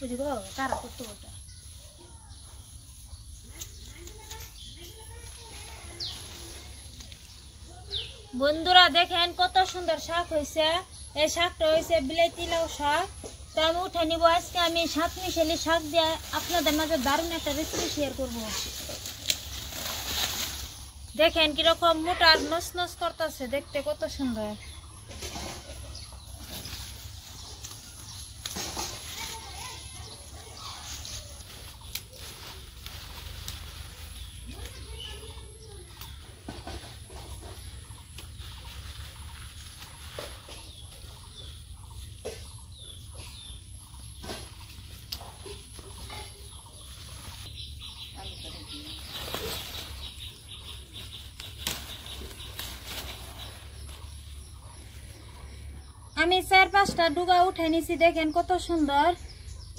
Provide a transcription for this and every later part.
বুঝিগো কারা করতে বলতে বন্ধুরা দেখেন কত সুন্দর শাক হয়েছে। এই শাকটা হয়েছে বিলাতি লাউ শাক। তো আমি উঠে নিব। আজকে আমি 7 মিশালি শাক দিয়ে আপনাদের মাঝে দারুণ একটা রেসিপি শেয়ার করব। দেখেন কিরকম মোটা আর নস নস করতেছে, দেখতে কত সুন্দর। আমি 4-5টা ডুগা উঠে নিছি, দেখেন কত সুন্দর।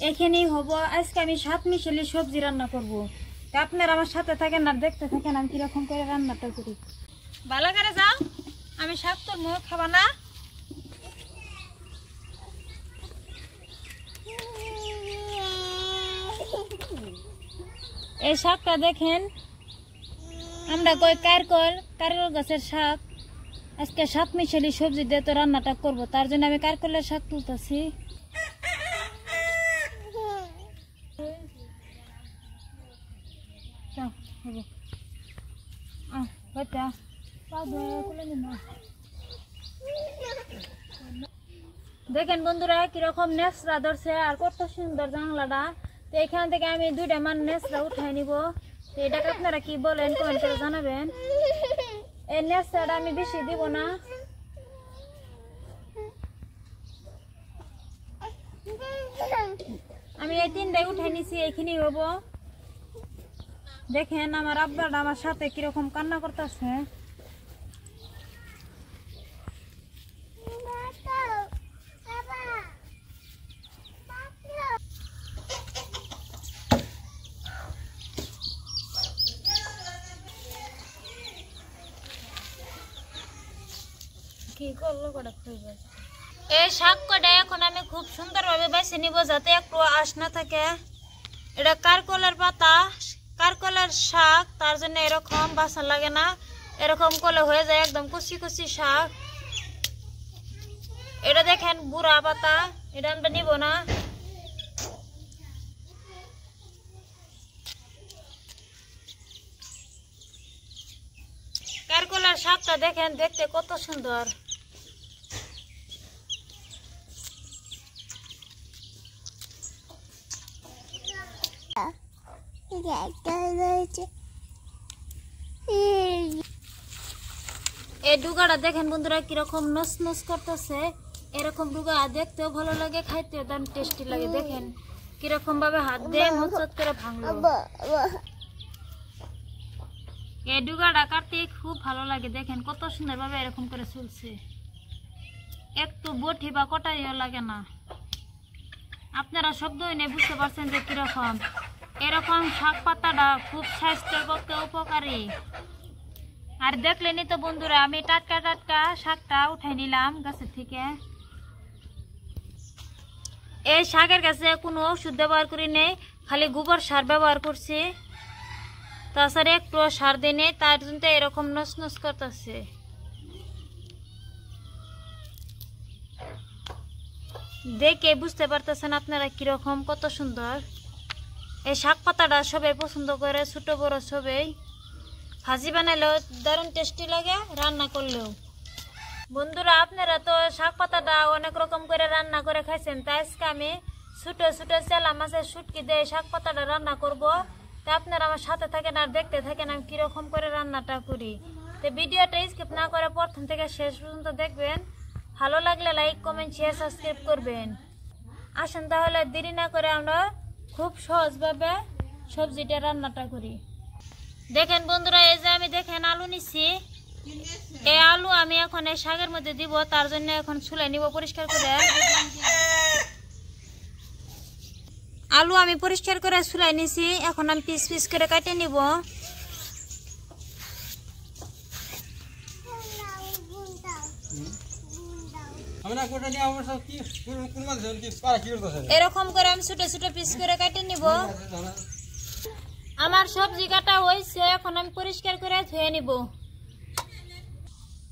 এখানেই হব আজকে আমি 7 মিশালি সবজি রান্না করব। তো আপনারা আমার সাথে থাকেন আর দেখতে থাকেন আমি কিরকম করে রান্নাটা করি। ভালো করে যাও, আমি শাক তোর মুখ খাবা না। এই শাকটা দেখেন আমরা কই কারকল গাছের শাক। আজকে 7 মিশালি সবজি দিয়ে তো রান্নাটা করব, তার জন্য আমি কারকলের শাক তুলতেছি। দেখেন বন্ধুরা কিরকম নেসরা ধরছে আর কত সুন্দর জানলাটা। তো এখান থেকে আমি 2টা মান নেসরা উঠাই নিব। তো এটাকে আপনারা কি বলেন কমেন্ট করে জানাবেন। এই নেসরাটা আমি বেশি দিব না। আমি এই 3টাই উঠাই নিছি, এইখানেই হব। দেখেন আমার আব্বাটা আমার সাথে কিরকম কান্না করতেছে। এই শাক কটা এখন আমি খুব সুন্দরভাবে বেছে নিব যাতে একটু আঁশ না থাকে। এটা কারকলের পাতা, কারকলের শাক, তার জন্য এরকম বাসা লাগে না। এরকম করলে হয়ে যায় একদম কুচি কুচি শাক। এটা দেখেন বুড়া পাতা, এটা আমরা নিব না। কারকলের শাকটা দেখেন দেখতে কত সুন্দর। এই ডুগাটা দেখেন বন্ধুরা কিরকম নস নস করতেছে। এরকম ডুগা দেখতেও ভালো লাগে, খাইতেও দারুণ টেস্টি লাগে। দেখেন কিরকম ভাবে হাত দিয়ে মচত করে ভাঙলো। এই ডুগাটা কাটতে খুব ভালো লাগে। দেখেন কত সুন্দর ভাবে এরকম করে চলছে, একটু বটি বা কটাইও লাগে না। আপনারা শব্দ এনে বুঝতে পারছেন যে কিরকম। এরকম শাক পাতাটা খুব স্বাস্থ্যের পক্ষে উপকারী। আর দেখলেনি তো বন্ধুরা আমি টাটকা টাটকা শাকটা উঠাই নিলাম গাছের থেকে। এই শাকের কাছে কোনো ওষুধ ব্যবহার করি নেই, খালি গোবর সার ব্যবহার করছি। তাছাড়া একটু সার দিই নেই, তার জন্য এরকম নস নস করতেছে। দেখে বুঝতে পারতেছেন আপনারা কিরকম কত সুন্দর। এই শাক পাতাটা সবাই পছন্দ করে, ছোট বড় সবাই। ভাজি বানালেও দারুণ টেস্টি লাগে, রান্না করলেও। বন্ধুরা আপনারা তো শাক পাতাটা অনেক রকম করে রান্না করে খাইছেন, তাই আজকে আমি ছোট ছোট চেলা মাছের শুটকি দিয়ে শাক পাতাটা রান্না করব। তা আপনারা আমার সাথে থাকেন আর দেখতে থাকেন আমি কিরকম করে রান্নাটা করি। তো ভিডিওটা স্কিপ না করে প্রথম থেকে শেষ পর্যন্ত দেখবেন। ভালো লাগলে লাইক কমেন্ট শেয়ার সাবস্ক্রাইব করবেন। আসেন তাহলে দেরি না করে আমরা খুব সহজভাবে সবজিটা রান্নাটা করি। দেখেন বন্ধুরা এই যে আমি দেখেন আলু নিছি। এই আলু আমি এখন এই শাকের মধ্যে দিব, তার জন্য এখন ছুলে নিব পরিষ্কার করে। আলু আমি পরিষ্কার করে ছুলাই নিছি, এখন আমি পিস পিস করে কেটে নিব। এরকম করে আমি ছোট ছোট পিস করে কেটে নিব। আমার সবজি কাটা হয়েছে, এখন আমি পরিষ্কার করে ধুয়ে নিব।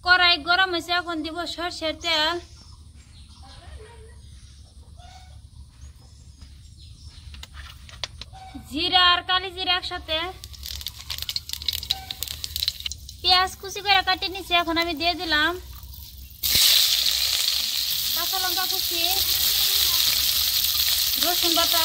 কড়াই গরম হয়েছে, এখন দিব সরষের তেল। জিরা আর কালি জিরা একসাথে, পেঁয়াজ কুচি করে কাটে নিচ্ছি, এখন আমি দিয়ে দিলাম। কাঁচা লঙ্কা কুচি, রসুন বাটা,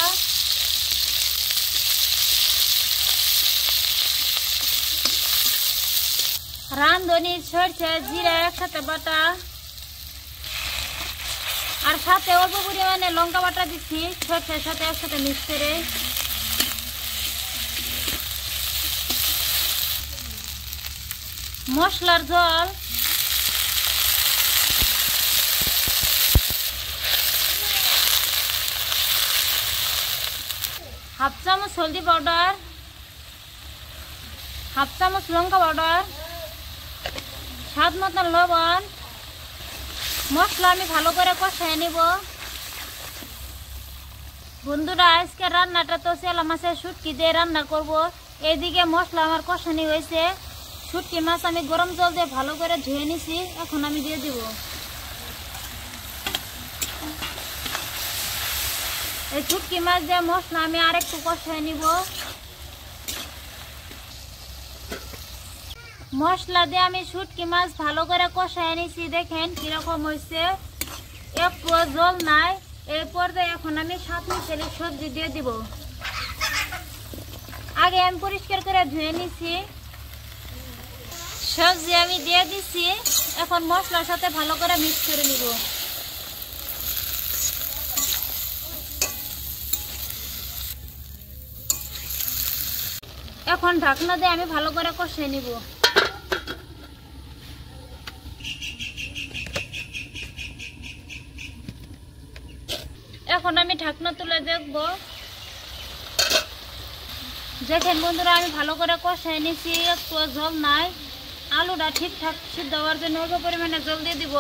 রাঁধুনি সরষে জিরা একসাথে বাটা, আর সাথে অল্প পরিমাণে লঙ্কা বাটা দিচ্ছি সরষের সাথে একসাথে মিক্স করে। মশলার জল, হাফ চামচ হলদি পাউডার, হাফ চামচ লঙ্কা পাউডার, স্বাদ মতন লবণ। মশলা আমি ভালো করে কষাই নিব। বন্ধুরা, আজকে রান্নাটা তো চেলা মাছের শুটকি দিয়ে রান্না করব। এইদিকে মশলা আমার কষানি হয়েছে। শুটকি মাছ আমি গরম জল দিয়ে ভালো করে ধুয়ে নিছি, এখন আমি দিয়ে দিব। এই শুটকি মাছ দিয়ে মশলা আমি আরেকটু কষাই নিব। মশলা দিয়ে আমি শুটকি মাছ ভালো করে কষাই নিছি। দেখেন কিরকম হয়েছে, একটু জল নাই। এই পর্যায়ে এখন আমি সাত মিশালি সবজি দিয়ে দিব। আগে আমি পরিষ্কার করে ধুয়ে নিছি, সবজি আমি দিয়ে দিচ্ছি। এখন মশলার সাথে ভালো করে মিক্স করে নিব। এখন ঢাকনা দিয়ে আমি ভালো করে কষিয়ে নিব। এখন আমি ঢাকনা তুলে দেখব। দেখেন বন্ধুরা, আমি ভালো করে কষিয়ে নিছি, একটু জল নাই। আলুটা ঠিকঠাক সিদ্ধ হওয়ার জন্য অল্প পরিমাণে জল দিয়ে দিব।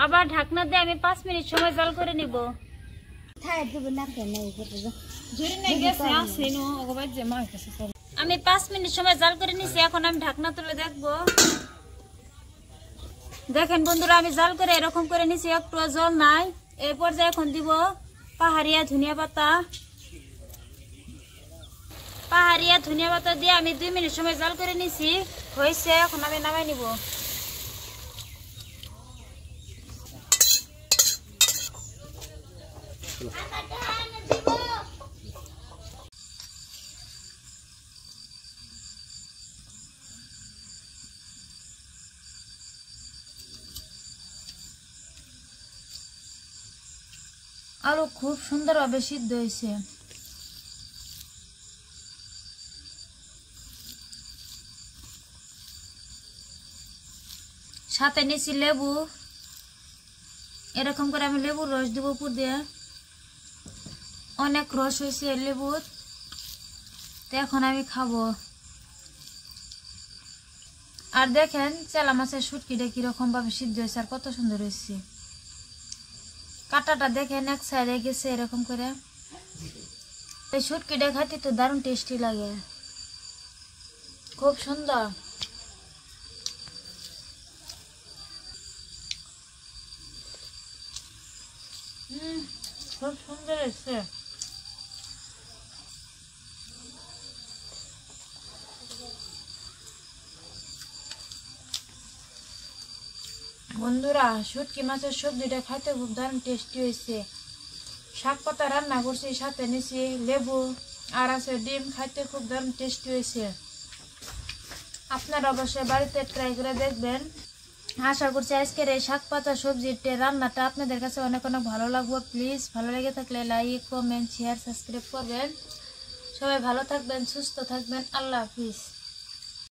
আবার ঢাকনা দিয়ে আমি 5 মিনিট সময় জাল করে নিব। আমি 5 মিনিট সময় জাল করে নিছি, এখন আমি ঢাকনা তুলে দেখব। দেখেন বন্ধুরা, আমি জাল করে এরকম করে নিছি, একটু জল নাই। এই পর্যায়ে এখন দিব পাহাড়িয়া ধনিয়া পাতা। পাহাড়িয়া ধনিয়া পাতা দিয়ে আমি 2 মিনিট সময় জাল করে নিছি, হয়েছে। এখন আমি নামাই নিব। আলু খুব সুন্দরভাবে সিদ্ধ হয়েছে। সাথে নিয়েছি লেবু। এরকম করে আমি লেবুর রস দিব উপর দিয়ে। অনেক রস হয়েছে লেবুর, তো এখন আমি খাবো। আর দেখেন চেলা মাছের শুটকিটা কিরকম ভাবে সিদ্ধ হয়েছে, আর কত সুন্দর হয়েছে। কাটাটা দেখেন এক সাইডে গেছে এরকম করে। এই শুটকিটা খাইতে তো দারুণ টেস্টি লাগে, খুব সুন্দর। খুব সুন্দর হয়েছে। বন্ধুরা, শুটকি মাছের সবজিটা খাইতে খুব দারুণ টেস্টি হয়েছে। শাক পাতা রান্না করছি, সাথে নিয়েছি লেবু আর আছে ডিম। খাইতে খুব দারুণ টেস্টি হয়েছে। আপনারা অবশ্যই বাড়িতে ট্রাই করে দেখবেন। আশা করছি আজকের এই শাক পাতা সবজির রান্নাটা আপনাদের কাছে অনেক অনেক ভালো লাগবে। প্লিজ ভালো লেগে থাকলে লাইক, কমেন্ট, শেয়ার, সাবস্ক্রাইব করবেন। সবাই ভালো থাকবেন, সুস্থ থাকবেন। আল্লাহ হাফিজ।